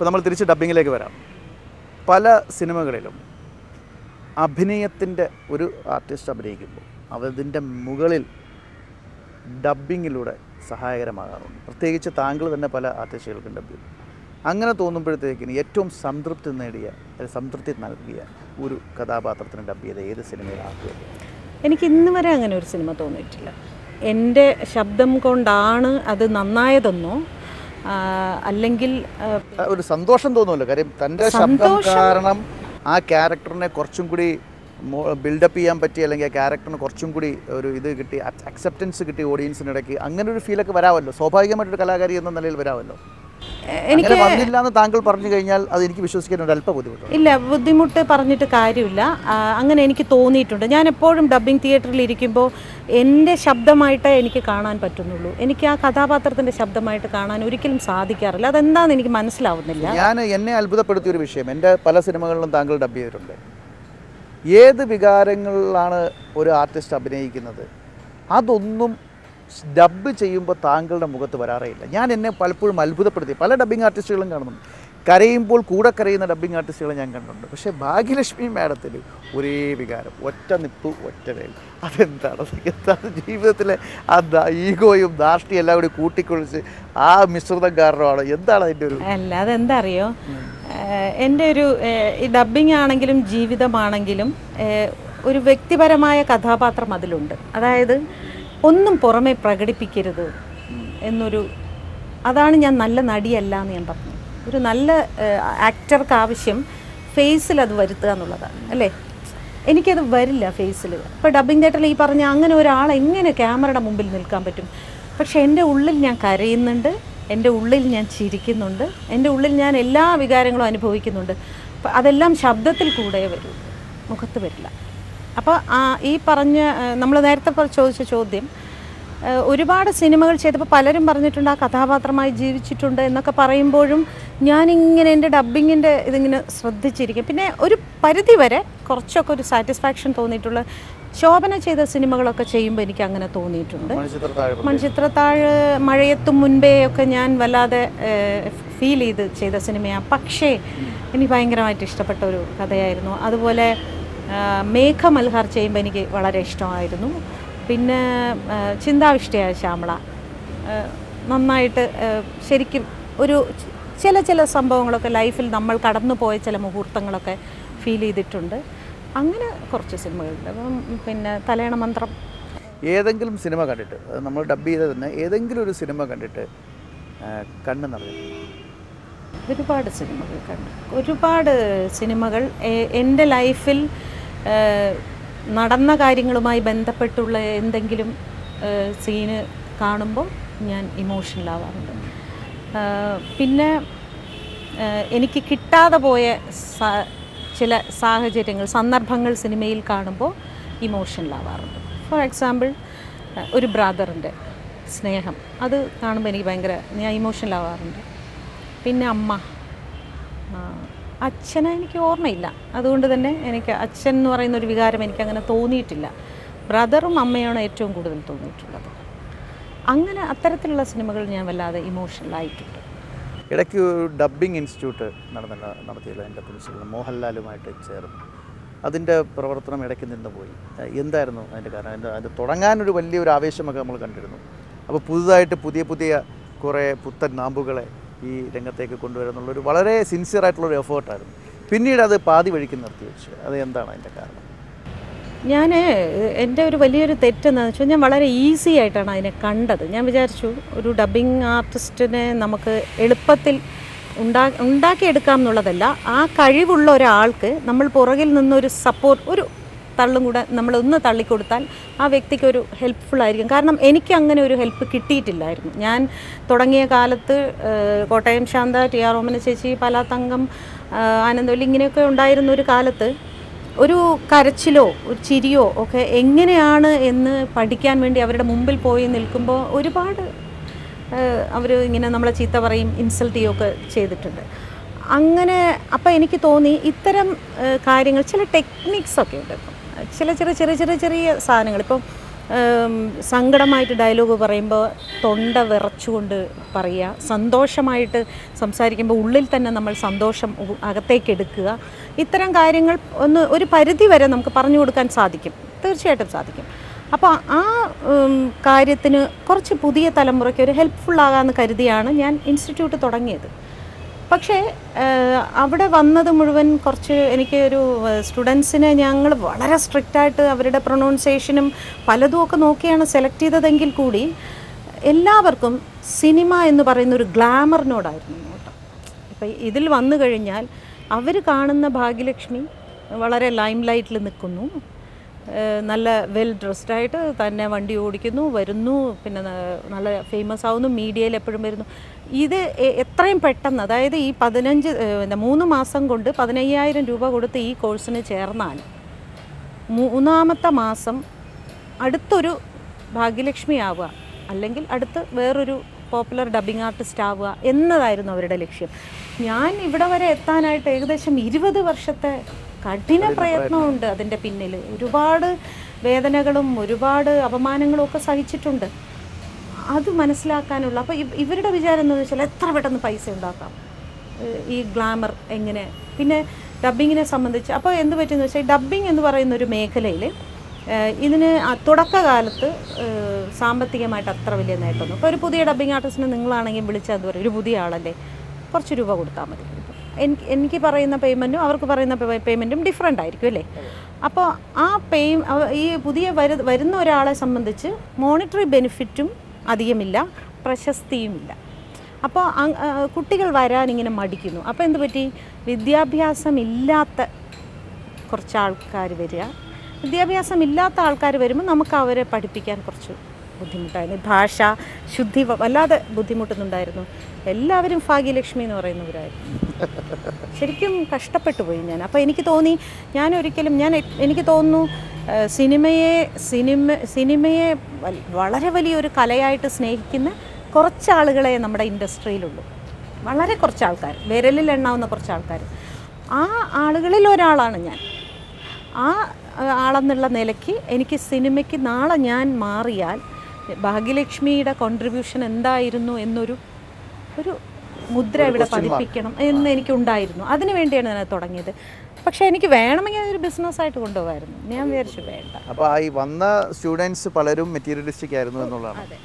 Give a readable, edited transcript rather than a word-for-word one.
ഇപ്പോൾ നമ്മൾ തിരിച്ച് ഡബ്ബിങ്ങിലേക്ക് വരാം. പല സിനിമകളിലും അഭിനയത്തിൻ്റെ ഒരു ആർട്ടിസ്റ്റ് അഭിനയിക്കുമ്പോൾ അതിൻ്റെ മുകളിൽ ഡബ്ബിങ്ങിലൂടെ സഹായകരമാകാറുണ്ട്. പ്രത്യേകിച്ച് താങ്കൾ തന്നെ പല ആർട്ടിസ്റ്റുകൾക്കും ഡബ് ചെയ്തു. അങ്ങനെ തോന്നുമ്പോഴത്തേക്കിന് ഏറ്റവും സംതൃപ്തി നൽകിയ ഒരു കഥാപാത്രത്തിന് ഡബ് ചെയ്ത ഏത് സിനിമയിലാക്കുക? എനിക്ക് ഇന്ന് വരെ അങ്ങനെ ഒരു സിനിമ തോന്നിയിട്ടില്ല. എൻ്റെ ശബ്ദം കൊണ്ടാണ് അത് നന്നായതെന്നോ അല്ലെങ്കിൽ ഒരു സന്തോഷം തോന്നുമല്ലോ. കാര്യം തൻ്റെ ശബ്ദം കാരണം ആ ക്യാരക്ടറിനെ കുറച്ചും കൂടി ബിൽഡപ്പ് ചെയ്യാൻ പറ്റി, അല്ലെങ്കിൽ ആ ക്യാരക്ടറിന് കുറച്ചും കൂടി ഒരു ഇത് കിട്ടി, അക്സെപ്റ്റൻസ് കിട്ടി ഓഡിയൻസിനിടയ്ക്ക്. അങ്ങനെ ഒരു ഫീലൊക്കെ വരാമല്ലോ, സ്വാഭാവികമായിട്ടൊരു കലാകാരി എന്ന നിലയിൽ വരാമല്ലോ. എനിക്ക് വന്നില്ല എന്ന് താങ്കൾ പറഞ്ഞു കഴിഞ്ഞാൽ അത് എനിക്ക് വിശ്വസിക്കാൻ ഒരു അല്പം ബുദ്ധിമുട്ടുണ്ട്. ഇല്ല, ബുദ്ധിമുട്ട് പറഞ്ഞിട്ട് കാര്യമില്ല. അങ്ങനെ എനിക്ക് തോന്നിയിട്ടുണ്ട്. ഞാൻ എപ്പോഴും ഡബ്ബിംഗ് തിയേറ്ററിൽ ഇരിക്കുമ്പോൾ എൻ്റെ ശബ്ദമായിട്ടേ എനിക്ക് കാണാൻ പറ്റുന്നുള്ളൂ. എനിക്ക് ആ കഥാപാത്രത്തിൻ്റെ ശബ്ദമായിട്ട് കാണാൻ ഒരിക്കലും സാധിക്കാറില്ല. അതെന്താണെന്ന് എനിക്ക് മനസ്സിലാവുന്നില്ല. എന്നെ അത്ഭുതപ്പെടുത്തിയൊരു വിഷയം, എൻ്റെ പല സിനിമകളിലും താങ്കൾ ഡബ് ചെയ്തിട്ടുണ്ട്. ഏത് വികാരങ്ങളിലാണ് ഒരു ആർട്ടിസ്റ്റ് അഭിനയിക്കുന്നത് അതൊന്നും ഡബ്ബ് ചെയ്യുമ്പോൾ താങ്കളുടെ മുഖത്ത് വരാറേയില്ല. എന്നെ പലപ്പോഴും അത്ഭുതപ്പെടുത്തി. പല ഡബ്ബിംഗ് ആർട്ടിസ്റ്റുകളും കാണുന്നുണ്ട്, കരയുമ്പോൾ കൂടെ കരയുന്ന ഡബ്ബിംഗ് ആർട്ടിസ്റ്റുകളെ ഞാൻ കണ്ടിട്ടുണ്ട്. പക്ഷേ ഭാഗ്യലക്ഷ്മി മാഡത്തിൽ ഒരേ വികാരം, ഒറ്റ നിപ്പ്, ഒറ്റ വേൽ. എന്താണ് ജീവിതത്തിലെ ആ ഈഗോയും ധാർഷ്ട്യം എല്ലാം കൂടി കൂട്ടിക്കൊഴിച്ച് ആ മിശ്രിതം കാരണമാണ്? എന്താണ് അതിൻ്റെ ഒരു അല്ല, അതെന്താ അറിയോ, എൻ്റെ ഒരു ഈ ഡബ്ബിംഗ് ആണെങ്കിലും ജീവിതമാണെങ്കിലും ഒരു വ്യക്തിപരമായ കഥാപാത്രം അതിലുണ്ട്. അതായത് ഒന്നും പുറമെ പ്രകടിപ്പിക്കരുത് എന്നൊരു, അതാണ് ഞാൻ നല്ല നടിയല്ല എന്ന് ഞാൻ പറഞ്ഞു. ഒരു നല്ല ആക്ടർക്ക് ആവശ്യം ഫേസിൽ അത് വരുത്തുക എന്നുള്ളതാണ്, അല്ലേ? എനിക്കത് വരില്ല ഫേസിൽ. ഇപ്പോൾ ഡബ്ബിംഗ് തിയേറ്ററിൽ ഈ പറഞ്ഞ അങ്ങനെ ഒരാൾ എങ്ങനെ ക്യാമറയുടെ മുമ്പിൽ നിൽക്കാൻ പറ്റും? പക്ഷേ എൻ്റെ ഉള്ളിൽ ഞാൻ കരയുന്നുണ്ട്, എൻ്റെ ഉള്ളിൽ ഞാൻ ചിരിക്കുന്നുണ്ട്, എൻ്റെ ഉള്ളിൽ ഞാൻ എല്ലാ വികാരങ്ങളും അനുഭവിക്കുന്നുണ്ട്. അപ്പം അതെല്ലാം ശബ്ദത്തിൽ കൂടെ വരും, മുഖത്ത് വരില്ല. അപ്പോൾ ഈ പറഞ്ഞ നമ്മൾ നേരത്തെ ചോദിച്ച ചോദ്യം, ഒരുപാട് സിനിമകൾ ചെയ്തപ്പോൾ പലരും പറഞ്ഞിട്ടുണ്ട് ആ കഥാപാത്രമായി ജീവിച്ചിട്ടുണ്ട് എന്നൊക്കെ പറയുമ്പോഴും ഞാനിങ്ങനെ എൻ്റെ ഡബ്ബിങ്ങിൻ്റെ ഇതിങ്ങനെ ശ്രദ്ധിച്ചിരിക്കും. പിന്നെ ഒരു പരിധി വരെ കുറച്ചൊക്കെ ഒരു സാറ്റിസ്ഫാക്ഷൻ തോന്നിയിട്ടുള്ള ശോഭന ചെയ്ത സിനിമകളൊക്കെ ചെയ്യുമ്പോൾ എനിക്ക് അങ്ങനെ തോന്നിയിട്ടുണ്ട്. മൺചിത്രത്താഴ്, മഴയെത്തും മുൻപേ ഒക്കെ ഞാൻ വല്ലാതെ ഫീൽ ചെയ്ത സിനിമയാണ്. പക്ഷേ എനിക്ക് ഭയങ്കരമായിട്ട് ഇഷ്ടപ്പെട്ട ഒരു കഥയായിരുന്നു. അതുപോലെ മേഘമൽഹാർ ചെയ്യുമ്പോൾ എനിക്ക് വളരെ ഇഷ്ടമായിരുന്നു. പിന്നെ ചിന്താവിഷ്ടയായ ശ്യാമള നന്നായിട്ട് ശരിക്കും ഒരു ചില സംഭവങ്ങളൊക്കെ ലൈഫിൽ നമ്മൾ കടന്നു പോയ ചില മുഹൂർത്തങ്ങളൊക്കെ ഫീൽ ചെയ്തിട്ടുണ്ട്. അങ്ങനെ കുറച്ച് സിനിമകളുണ്ട്. അപ്പം പിന്നെ തലയണ മന്ത്രം. ഏതെങ്കിലും സിനിമ കണ്ടിട്ട്, നമ്മൾ ഡബ് ചെയ്ത് തന്നെ ഏതെങ്കിലും ഒരു സിനിമ കണ്ടിട്ട് കണ്ണ് നിറയും? ഒരുപാട് സിനിമകൾ കണ്ടു. ഒരുപാട് സിനിമകൾ എൻ്റെ ലൈഫിൽ നടന്ന കാര്യങ്ങളുമായി ബന്ധപ്പെട്ടുള്ള എന്തെങ്കിലും സീന് കാണുമ്പോൾ ഞാൻ ഇമോഷണലാവാറുണ്ട്. പിന്നെ എനിക്ക് കിട്ടാതെ പോയ ചില സാഹചര്യങ്ങൾ, സന്ദർഭങ്ങൾ സിനിമയിൽ കാണുമ്പോൾ ഇമോഷണലാവാറുണ്ട്. ഫോർ എക്സാമ്പിൾ, ഒരു ബ്രദറിൻ്റെ സ്നേഹം, അത് കാണുമ്പോൾ എനിക്ക് ഞാൻ ഇമോഷണലാവാറുണ്ട്. പിന്നെ അമ്മ, അച്ഛനെ എനിക്ക് ഓർമ്മയില്ല, അതുകൊണ്ട് തന്നെ എനിക്ക് അച്ഛൻ എന്ന് പറയുന്ന ഒരു വികാരം എനിക്കങ്ങനെ തോന്നിയിട്ടില്ല. ബ്രദറും അമ്മയാണ് ഏറ്റവും കൂടുതൽ തോന്നിയിട്ടുള്ളത്. അങ്ങനെ അത്തരത്തിലുള്ള സിനിമകൾ ഞാൻ വല്ലാതെ ഇമോഷണലായിട്ടുണ്ട്. ഇടയ്ക്ക് ഒരു ഡബ്ബിംഗ് ഇൻസ്റ്റിറ്റ്യൂട്ട് നടത്തിയല്ലോ എൻ്റെ പ്രിൻസിപ്പൽ മോഹൻലാലുമായിട്ട് ചേർന്ന്. അതിൻ്റെ പ്രവർത്തനം ഇടയ്ക്ക് നിന്ന് പോയി. എന്തായിരുന്നു അതിൻ്റെ കാരണം? അത് തുടങ്ങാനൊരു വലിയൊരു ആവേശമൊക്കെ നമ്മൾ കണ്ടിരുന്നു. അപ്പോൾ പുതുതായിട്ട് പുതിയ കുറേ പുത്തൻ നാമ്പുകളെ ഈ രംഗത്തേക്ക് കൊണ്ടുവരുന്നുള്ളൊരു വളരെ സിൻസിയറായിട്ടുള്ളൊരു എഫേർട്ടായിരുന്നു. പിന്നീട് അത് പാതി വഴിക്ക് നിർത്തി വെച്ചു. അത് എന്താണ് അതിൻ്റെ കാരണം? എൻ്റെ ഒരു വലിയൊരു തെറ്റെന്ന് വെച്ചാൽ ഞാൻ വളരെ ഈസി ആയിട്ടാണ് അതിനെ കണ്ടത്. ഞാൻ വിചാരിച്ചു ഒരു ഡബ്ബിംഗ് ആർട്ടിസ്റ്റിനെ നമുക്ക് എളുപ്പത്തിൽ ഉണ്ടാക്കിയെടുക്കാം എന്നുള്ളതല്ല, ആ കഴിവുള്ള ഒരാൾക്ക് നമ്മൾ പുറകിൽ നിന്നൊരു സപ്പോർട്ട്, ഒരു തള്ളും കൂടെ നമ്മളൊന്ന് തള്ളിക്കൊടുത്താൽ ആ വ്യക്തിക്കൊരു ഹെൽപ്ഫുള്ളായിരിക്കും. കാരണം എനിക്ക് അങ്ങനെ ഒരു ഹെൽപ്പ് കിട്ടിയിട്ടില്ലായിരുന്നു. ഞാൻ തുടങ്ങിയ കാലത്ത് കോട്ടയം ശാന്ത, TR ഓമന ചേച്ചി, പലാത്തങ്കം, ആനന്ദവല്ലി ഇങ്ങനെയൊക്കെ ഉണ്ടായിരുന്ന ഒരു കാലത്ത് ഒരു കരച്ചിലോ ഒരു ചിരിയോ ഒക്കെ എങ്ങനെയാണ് എന്ന് പഠിക്കാൻ വേണ്ടി അവരുടെ മുമ്പിൽ പോയി നിൽക്കുമ്പോൾ ഒരുപാട് അവർ ഇങ്ങനെ നമ്മളെ ചീത്ത പറയും, ഇൻസൾട്ട് ചെയ്യുകയൊക്കെ ചെയ്തിട്ടുണ്ട്. അങ്ങനെ അപ്പോൾ എനിക്ക് തോന്നി ഇത്തരം കാര്യങ്ങൾ, ചില ടെക്നിക്സൊക്കെ ഉണ്ട്. ചില ചെറിയ സാധനങ്ങൾ. ഇപ്പം സങ്കടമായിട്ട് ഡയലോഗ് പറയുമ്പോൾ തൊണ്ട വിറച്ചുകൊണ്ട് പറയുക, സന്തോഷമായിട്ട് സംസാരിക്കുമ്പോൾ ഉള്ളിൽ തന്നെ നമ്മൾ സന്തോഷം അകത്തേക്ക് എടുക്കുക. ഇത്തരം കാര്യങ്ങൾ ഒരു പരിധി വരെ നമുക്ക് പറഞ്ഞു കൊടുക്കാൻ സാധിക്കും, തീർച്ചയായിട്ടും സാധിക്കും. അപ്പോൾ ആ കാര്യത്തിന് കുറച്ച് പുതിയ തലമുറയ്ക്ക് ഒരു ഹെൽപ്ഫുള്ളാകാമെന്ന് കരുതിയാണ് ഞാൻ ഇൻസ്റ്റിറ്റ്യൂട്ട് തുടങ്ങിയത്. പക്ഷേ അവിടെ വന്നത് മുഴുവൻ കുറച്ച് എനിക്ക് ഒരു സ്റ്റുഡൻസിനെ ഞങ്ങൾ വളരെ സ്ട്രിക്റ്റായിട്ട് അവരുടെ പ്രൊനൗൺസിയേഷനും പലതുമൊക്കെ നോക്കിയാണ് സെലക്ട് ചെയ്തതെങ്കിൽ കൂടി എല്ലാവർക്കും സിനിമ എന്ന് പറയുന്ന ഒരു ഗ്ലാമറിനോടായിരുന്നു നോട്ടം. ഇപ്പം ഇതിൽ വന്നു കഴിഞ്ഞാൽ അവർ കാണുന്ന ഭാഗ്യലക്ഷ്മി വളരെ ലൈം ലൈറ്റിൽ നിൽക്കുന്നു, നല്ല വെൽ ഡ്രസ്ഡായിട്ട് തന്നെ വണ്ടി ഓടിക്കുന്നു, വരുന്നു, പിന്നെ നല്ല ഫേമസ് ആവുന്നു, മീഡിയയിൽ എപ്പോഴും വരുന്നു. ഇത് എത്രയും പെട്ടെന്ന്, അതായത് ഈ 3 മാസം കൊണ്ട് 15,000 രൂപ കൊടുത്ത് ഈ കോഴ്സിന് ചേർന്നാൽ 3-ാമത്തെ മാസം അടുത്തൊരു ഭാഗ്യലക്ഷ്മി ആവുക, അല്ലെങ്കിൽ അടുത്ത് വേറൊരു പോപ്പുലർ ഡബ്ബിംഗ് ആർട്ടിസ്റ്റ് ആവുക എന്നതായിരുന്നു അവരുടെ ലക്ഷ്യം. ഞാൻ ഇവിടെ വരെ എത്താനായിട്ട് ഏകദേശം 20 വർഷത്തെ കഠിന പ്രയത്നമുണ്ട് അതിൻ്റെ പിന്നിൽ. ഒരുപാട് വേദനകളും ഒരുപാട് അപമാനങ്ങളും ഒക്കെ സഹിച്ചിട്ടുണ്ട്. അത് മനസ്സിലാക്കാനുള്ള, അപ്പോൾ ഇവരുടെ വിചാരം എന്താണെന്ന് വെച്ചാൽ എത്ര പെട്ടെന്ന് പൈസ ഉണ്ടാക്കാം, ഈ ഗ്ലാമർ എങ്ങനെ. പിന്നെ ഡബ്ബിങ്ങിനെ സംബന്ധിച്ച് അപ്പോൾ എന്ത് പറ്റുമെന്ന് വെച്ചാൽ ഡബ്ബിങ് എന്ന് പറയുന്ന ഒരു മേഖലയിൽ ഇതിന് തുടക്കകാലത്ത് സാമ്പത്തികമായിട്ട് അത്ര വലിയ നേട്ടമൊന്നും. ഇപ്പോൾ ഒരു പുതിയ ഡബ്ബിങ് ആർട്ടിസ്റ്റിനെ നിങ്ങളാണെങ്കിൽ വിളിച്ചാൽ എന്താ പറയുക, ഒരു പുതിയ ആളല്ലേ, കുറച്ച് രൂപ കൊടുത്താൽ മതി. എനിക്ക് പറയുന്ന പേയ്മെൻറ്റും അവർക്ക് പറയുന്ന പേയ്മെൻറ്റും ഡിഫറെൻ്റ് ആയിരിക്കും അല്ലേ. അപ്പോൾ ആ ഈ പുതിയ വരുന്ന ഒരാളെ സംബന്ധിച്ച് മോണിറ്ററി ബെനിഫിറ്റും അധികമില്ല, പ്രശസ്തിയുമില്ല. അപ്പോൾ കുട്ടികൾ വരാൻ ഇങ്ങനെ മടിക്കുന്നു. അപ്പോൾ എന്ത് പറ്റി, വിദ്യാഭ്യാസം ഇല്ലാത്ത കുറച്ച് ആൾക്കാർ വരിക. വിദ്യാഭ്യാസം ഇല്ലാത്ത ആൾക്കാർ വരുമ്പോൾ നമുക്ക് അവരെ പഠിപ്പിക്കാൻ കുറച്ച് ബുദ്ധിമുട്ടായിരുന്നു. ഭാഷ ശുദ്ധി വല്ലാതെ ബുദ്ധിമുട്ടുന്നുണ്ടായിരുന്നു. എല്ലാവരും ഭാഗ്യലക്ഷ്മി എന്ന് പറയുന്നവരായിരുന്നു. ശരിക്കും കഷ്ടപ്പെട്ടു പോയി ഞാൻ. അപ്പോൾ എനിക്ക് തോന്നി എനിക്ക് തോന്നുന്നു സിനിമയെ വളരെ വലിയൊരു കലയായിട്ട് സ്നേഹിക്കുന്ന കുറച്ച് ആളുകളെ നമ്മുടെ ഇൻഡസ്ട്രിയിലുള്ളൂ. വളരെ കുറച്ച് ആൾക്കാർ, വിരലിൽ എണ്ണാവുന്ന കുറച്ച് ആൾക്കാർ. ആ ആളുകളിൽ ഒരാളാണ് ഞാൻ. ആ ആളെന്നുള്ള നിലയ്ക്ക് എനിക്ക് സിനിമയ്ക്ക് നാളെ ഞാൻ മാറിയാൽ ഭാഗ്യലക്ഷ്മിയുടെ കോൺട്രിബ്യൂഷൻ എന്തായിരുന്നു എന്നൊരു മുദ്ര ഇവിടെ പതിപ്പിക്കണം എന്ന് എനിക്കുണ്ടായിരുന്നു. അതിനു വേണ്ടിയാണ് ഞാൻ തുടങ്ങിയത്. പക്ഷേ എനിക്ക് വേണമെങ്കിൽ അതൊരു ബിസിനസ്സായിട്ട് കൊണ്ടുപോകാമായിരുന്നു. ഞാൻ വിചാരിച്ചു വേണ്ട. അപ്പോൾ ഈ വന്ന സ്റ്റുഡൻസ് പലരും മെറ്റീരിയലിസ്റ്റിക് ആയിരുന്നു എന്നുള്ളതാണ്. അതെ.